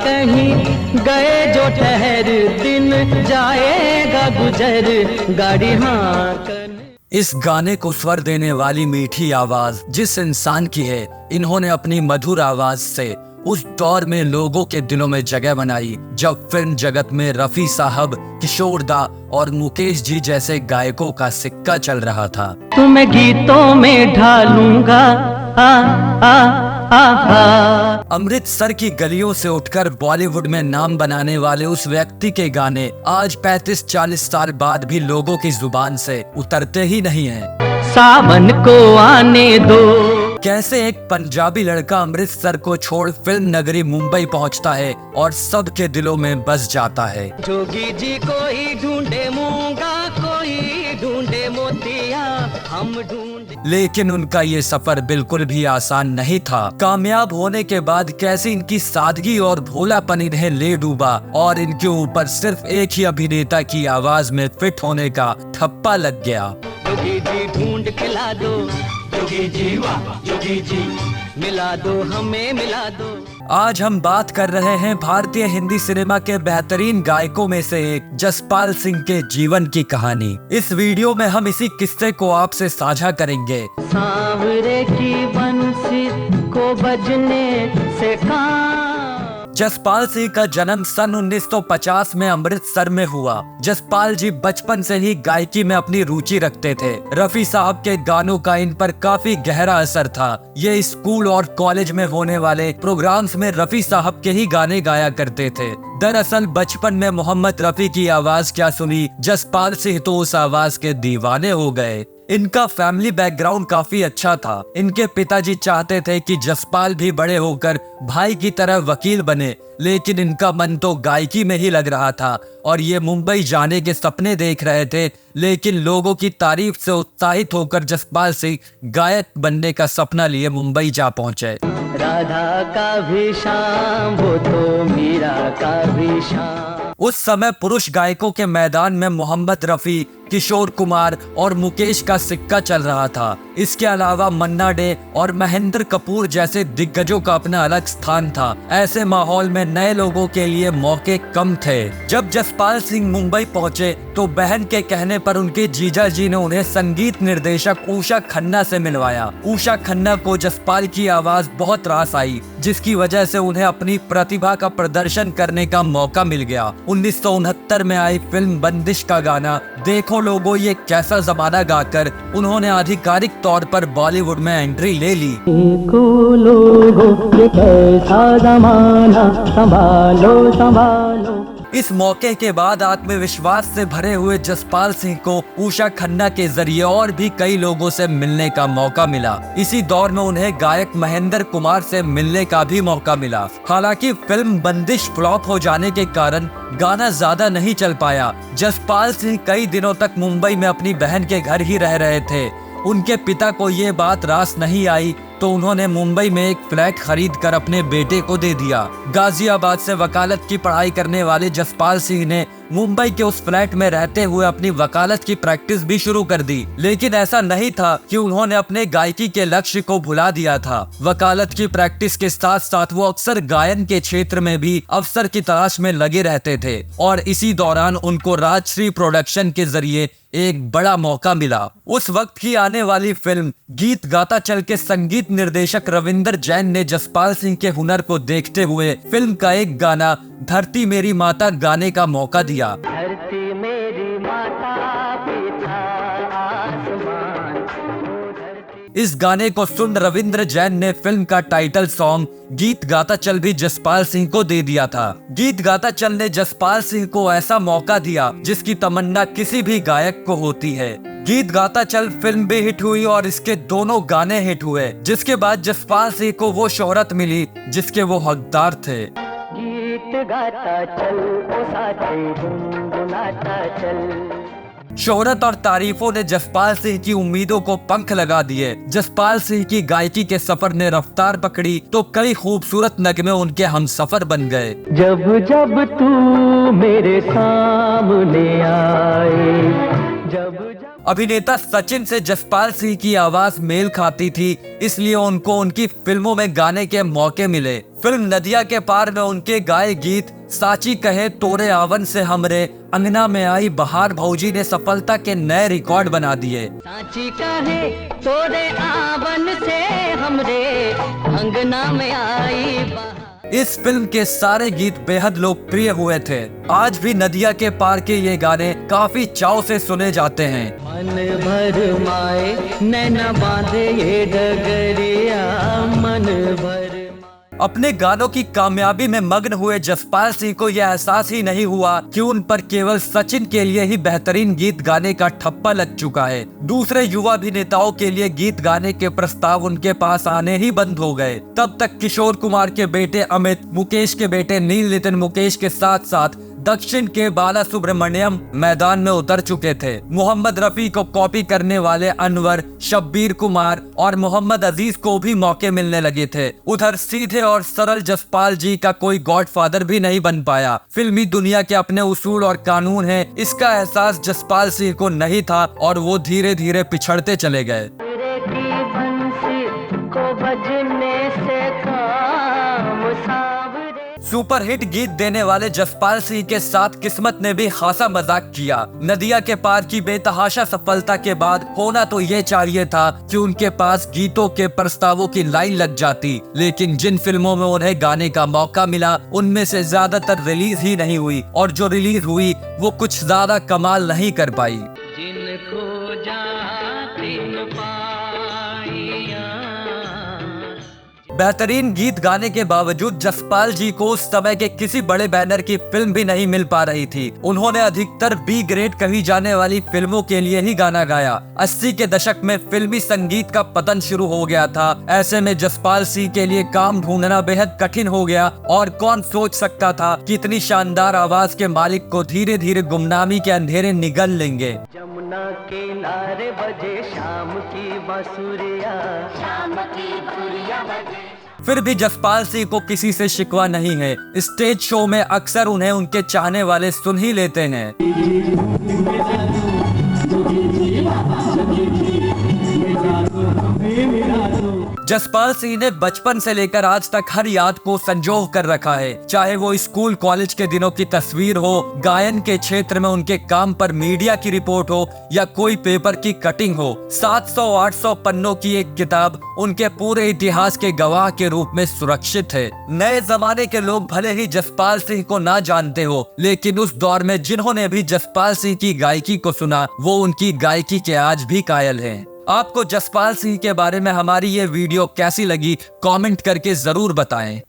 कहीं गए जो ठहर, दिन जाएगा गुजर, गाड़ी हाँकने। इस गाने को स्वर देने वाली मीठी आवाज जिस इंसान की है, इन्होंने अपनी मधुर आवाज से उस दौर में लोगों के दिलों में जगह बनाई जब फिल्म जगत में रफी साहब, किशोर दा और मुकेश जी जैसे गायकों का सिक्का चल रहा था। तुम्हें गीतों में ढालूंगा अमृतसर की गलियों से उठकर बॉलीवुड में नाम बनाने वाले उस व्यक्ति के गाने आज 35-40 साल बाद भी लोगों की जुबान से उतरते ही नहीं हैं। सावन को आने दो। कैसे एक पंजाबी लड़का अमृतसर को छोड़ फिल्म नगरी मुंबई पहुंचता है और सबके दिलों में बस जाता है। जोगी जी कोई ढूंढे मूंगा, कोई ढूंढे मोतिया, हम ढूंढे। लेकिन उनका ये सफर बिल्कुल भी आसान नहीं था। कामयाब होने के बाद कैसे इनकी सादगी और भोलापन इन्हें ले डूबा और इनके ऊपर सिर्फ एक ही अभिनेता की आवाज में फिट होने का ठप्पा लग गया। जोगी जी ढूंढ खिला दो, जोगी जी वाह, जोगी जी मिला दो, हमें मिला दो। आज हम बात कर रहे हैं भारतीय हिंदी सिनेमा के बेहतरीन गायकों में से एक जसपाल सिंह के जीवन की कहानी। इस वीडियो में हम इसी किस्से को आपसे साझा करेंगे। सांवरे की बंसी को बजने से जसपाल सिंह का जन्म सन 1950 में अमृतसर में हुआ। जसपाल जी बचपन से ही गायकी में अपनी रुचि रखते थे। रफी साहब के गानों का इन पर काफी गहरा असर था। ये स्कूल और कॉलेज में होने वाले प्रोग्राम्स में रफी साहब के ही गाने गाया करते थे। दरअसल बचपन में मोहम्मद रफी की आवाज क्या सुनी, जसपाल सिंह तो उस आवाज के दीवाने हो गए। इनका फैमिली बैकग्राउंड काफी अच्छा था। इनके पिताजी चाहते थे कि जसपाल भी बड़े होकर भाई की तरह वकील बने, लेकिन इनका मन तो गायकी में ही लग रहा था और ये मुंबई जाने के सपने देख रहे थे। लेकिन लोगों की तारीफ से उत्साहित होकर जसपाल सिंह गायक बनने का सपना लिए मुंबई जा पहुंचे। राधा का भी शाम वो तो मीरा का भी शाम। उस समय पुरुष गायकों के मैदान में मोहम्मद रफी, किशोर कुमार और मुकेश का सिक्का चल रहा था। इसके अलावा मन्ना डे और महेंद्र कपूर जैसे दिग्गजों का अपना अलग स्थान था। ऐसे माहौल में नए लोगों के लिए मौके कम थे। जब जसपाल सिंह मुंबई पहुंचे तो बहन के कहने पर उनके जीजा जी ने उन्हें संगीत निर्देशक उषा खन्ना से मिलवाया। उषा खन्ना को जसपाल की आवाज बहुत रास आई, जिसकी वजह से उन्हें अपनी प्रतिभा का प्रदर्शन करने का मौका मिल गया। 1969 में आई फिल्म बंदिश का गाना देखो लोगों ये कैसा जमाना गाकर उन्होंने आधिकारिक तौर पर बॉलीवुड में एंट्री ले ली। देखो लोगों ये कैसा जमाना, संभालो संभालो। इस मौके के बाद आत्मविश्वास से भरे हुए जसपाल सिंह को उषा खन्ना के जरिए और भी कई लोगों से मिलने का मौका मिला। इसी दौर में उन्हें गायक महेंद्र कुमार से मिलने का भी मौका मिला। हालांकि फिल्म बंदिश फ्लॉप हो जाने के कारण गाना ज्यादा नहीं चल पाया। जसपाल सिंह कई दिनों तक मुंबई में अपनी बहन के घर ही रह रहे थे। उनके पिता को ये बात रास नहीं आई तो उन्होंने मुंबई में एक फ्लैट खरीद कर अपने बेटे को दे दिया। गाजियाबाद से वकालत की पढ़ाई करने वाले जसपाल सिंह ने मुंबई के उस फ्लैट में रहते हुए अपनी वकालत की प्रैक्टिस भी शुरू कर दी। लेकिन ऐसा नहीं था कि उन्होंने अपने गायकी के लक्ष्य को भुला दिया था। वकालत की प्रैक्टिस के साथ साथ वो अक्सर गायन के क्षेत्र में भी अवसर की तलाश में लगे रहते थे और इसी दौरान उनको राजश्री प्रोडक्शन के जरिए एक बड़ा मौका मिला। उस वक्त की आने वाली फिल्म गीत गाता चल के संगीत निर्देशक रविंदर जैन ने जसपाल सिंह के हुनर को देखते हुए फिल्म का एक गाना धरती मेरी माता गाने का मौका दिया। धरती मेरी माता पिता आसमान। इस गाने को सुन रविंद्र जैन ने फिल्म का टाइटल सॉन्ग गीत गाता चल भी जसपाल सिंह को दे दिया था। गीत गाता चल ने जसपाल सिंह को ऐसा मौका दिया जिसकी तमन्ना किसी भी गायक को होती है। गीत गाता चल फिल्म भी हिट हुई और इसके दोनों गाने हिट हुए, जिसके बाद जसपाल सिंह को वो शोहरत मिली जिसके वो हकदार थे। गीत गाता चल ओ साथी गुनगुनाता चल। शोहरत और तारीफों ने जसपाल सिंह की उम्मीदों को पंख लगा दिए। जसपाल सिंह की गायकी के सफर ने रफ्तार पकड़ी तो कई खूबसूरत नगमे उनके हमसफर बन गए। जब जब तू मेरे सामने आए, जब अभिनेता सचिन से जसपाल सिंह की आवाज मेल खाती थी, इसलिए उनको उनकी फिल्मों में गाने के मौके मिले। फिल्म नदिया के पार में उनके गाए गीत साची कहे तोरे आवन से हमरे, अंगना में आई बहार भौजी ने सफलता के नए रिकॉर्ड बना दिए। साची कहे तोरे आवन से हमरे, अंगना में आई बहार। इस फिल्म के सारे गीत बेहद लोकप्रिय हुए थे। आज भी नदिया के पार के ये गाने काफी चाव से सुने जाते हैं। मन भर माए नैना बांधे ये डगरिया, मन भर। अपने गानों की कामयाबी में मग्न हुए जसपाल सिंह को यह एहसास ही नहीं हुआ कि उन पर केवल सचिन के लिए ही बेहतरीन गीत गाने का ठप्पा लग चुका है। दूसरे युवा अभिनेताओं के लिए गीत गाने के प्रस्ताव उनके पास आने ही बंद हो गए। तब तक किशोर कुमार के बेटे अमित, मुकेश के बेटे नील नितिन मुकेश के साथ साथ दक्षिण के बाला सुब्रमण्यम मैदान में उतर चुके थे। मोहम्मद रफी को कॉपी करने वाले अनवर, शब्बीर कुमार और मोहम्मद अजीज को भी मौके मिलने लगे थे। उधर सीधे और सरल जसपाल जी का कोई गॉडफादर भी नहीं बन पाया। फिल्मी दुनिया के अपने उसूल और कानून हैं, इसका एहसास जसपाल सिंह को नहीं था और वो धीरे धीरे पिछड़ते चले गए। सुपरहिट गीत देने वाले जसपाल सिंह के साथ किस्मत ने भी खासा मजाक किया। नदिया के पार की बेतहाशा सफलता के बाद होना तो ये चाहिए था कि उनके पास गीतों के प्रस्तावों की लाइन लग जाती, लेकिन जिन फिल्मों में उन्हें गाने का मौका मिला उनमें से ज्यादातर रिलीज ही नहीं हुई, और जो रिलीज हुई वो कुछ ज्यादा कमाल नहीं कर पाई। बेहतरीन गीत गाने के बावजूद जसपाल जी को उस समय के किसी बड़े बैनर की फिल्म भी नहीं मिल पा रही थी। उन्होंने अधिकतर बी ग्रेड कही जाने वाली फिल्मों के लिए ही गाना गाया। 80 के दशक में फिल्मी संगीत का पतन शुरू हो गया था। ऐसे में जसपाल सिंह के लिए काम ढूंढना बेहद कठिन हो गया, और कौन सोच सकता था कि इतनी शानदार आवाज के मालिक को धीरे धीरे गुमनामी के अंधेरे निगल लेंगे। जमुना किनारे बजे शाम की बांसुरिया, शाम की बांसुरिया बजे। फिर भी जसपाल सिंह को किसी से शिकवा नहीं है। स्टेज शो में अक्सर उन्हें उनके चाहने वाले सुन ही लेते हैं। जसपाल सिंह ने बचपन से लेकर आज तक हर याद को संजो कर रखा है, चाहे वो स्कूल कॉलेज के दिनों की तस्वीर हो, गायन के क्षेत्र में उनके काम पर मीडिया की रिपोर्ट हो, या कोई पेपर की कटिंग हो। 700-800 पन्नों की एक किताब उनके पूरे इतिहास के गवाह के रूप में सुरक्षित है। नए जमाने के लोग भले ही जसपाल सिंह को ना जानते हो, लेकिन उस दौर में जिन्होंने भी जसपाल सिंह की गायकी को सुना वो उनकी गायकी के आज भी कायल हैं। आपको जसपाल सिंह के बारे में हमारी ये वीडियो कैसी लगी, कमेंट करके जरूर बताएं।